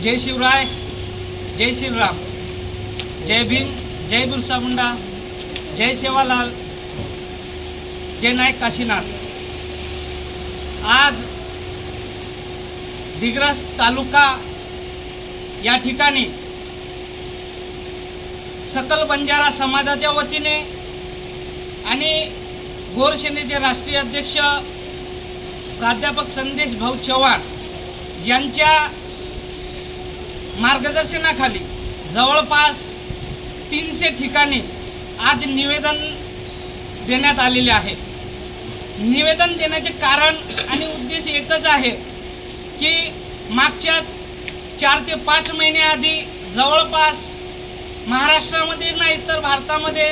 जय शिवराय, जय श्रीराम, जय भीम, जय बिरसा मुंडा, जय सेवालाल, जय नायक काशीनाथ। आज दिग्रस तालुका या ठिकाणी सकल बंजारा समाजाच्या वतीने आणि गोरसेनेचे राष्ट्रीय अध्यक्ष प्राध्यापक संदेश भाऊ चव्हाण यांच्या मार्गदर्शनाखाली जवळपास 300 ठिकाणी आज निवेदन देण्यात आलेले आहे। निवेदन देण्याचे कारण आणि उद्देश एकच आहे की मागच्या 4 ते 5 महिन्याआधी जवळपास महाराष्ट्रामध्ये नाही तर भारतामध्ये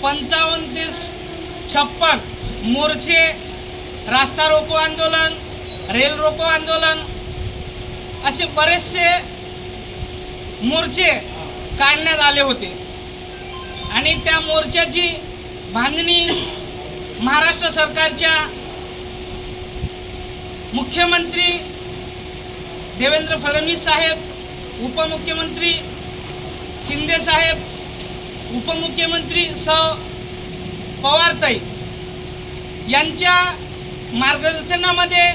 55 ते 56 मोर्चे, रास्ता रोको आंदोलन, रेल रोको आंदोलन असे बरेचसे मोर्चे काढण्यात आले होते आणि त्या मोर्चाची बांधणी महाराष्ट्र सरकारच्या मुख्यमंत्री देवेंद्र फडणवीस साहेब, उपमुख्यमंत्री शिंदे साहेब, उपमुख्यमंत्री पवारताई यांच्या मार्गदर्शनामध्ये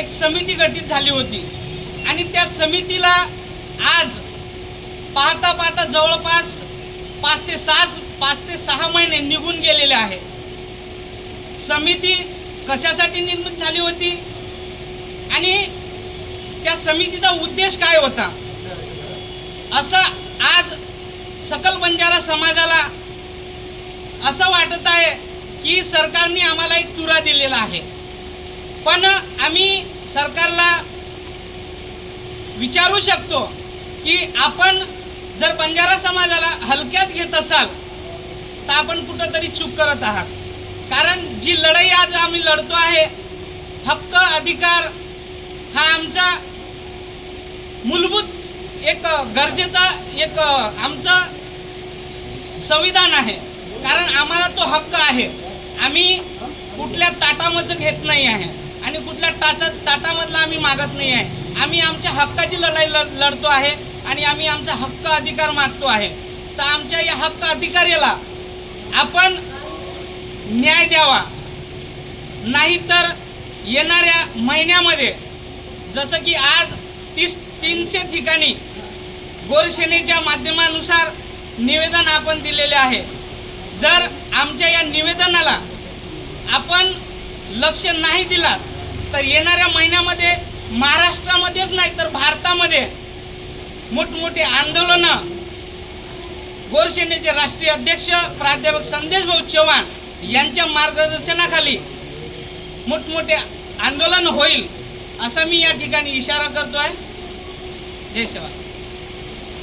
एक समिती गठीत झाली होती आणि त्या समितीला आज पाहता जवळपास 5 ते 6 महिने निघून गेलेले आहे। समिती कशासाठी निर्मित झाली होती आणि त्या समितीचा उद्देश काय होता असं आज सकल बंजारा समाजाला असं वाटत आहे की सरकारने आम्हाला एक तुरा दिलेला आहे। पण आम्ही सरकारला विचारू शकतो की आपण जर बंजारा समाजाला हलक्यात घेत असाल तर आपण कुठंतरी चूक करत आहात। कारण जी लढाई आज आम्ही लढतो आहे, हक्क अधिकार हा आमचा मूलभूत एक गरजेचा एक आमचा संविधान आहे। कारण आम्हाला तो हक्क आहे। आम्ही कुठल्या ताटामधलं घेत नाही आहे आणि कुठल्या ताटामधला आम्ही मागत नाही आहे। आम्ही आमच्या हक्काची लढाई लढतो आहे आणि आम्ही आमचा हक्क अधिकार मागतो आहे। तर आमच्या या हक्क अधिकाराला आपण न्याय द्यावा, नाहीतर येणाऱ्या महिन्यामध्ये जसं की आज 300 ठिकाणी गोरसेनेच्या माध्यमानुसार निवेदन आपण दिलेले आहे। जर आमच्या या निवेदनाला आपण लक्ष नाही दिला तर येणाऱ्या महिन्यामध्ये महाराष्ट्रामध्येच नाही तर भारतामध्ये मोठमोठे आंदोलनं गोरसेनेचे राष्ट्रीय अध्यक्ष प्राध्यापक संदेश भाऊ चव्हाण यांच्या मार्गदर्शनाखाली मोठमोठे आंदोलन होईल असा मी या ठिकाणी इशारा करतोय। जय शिवराय।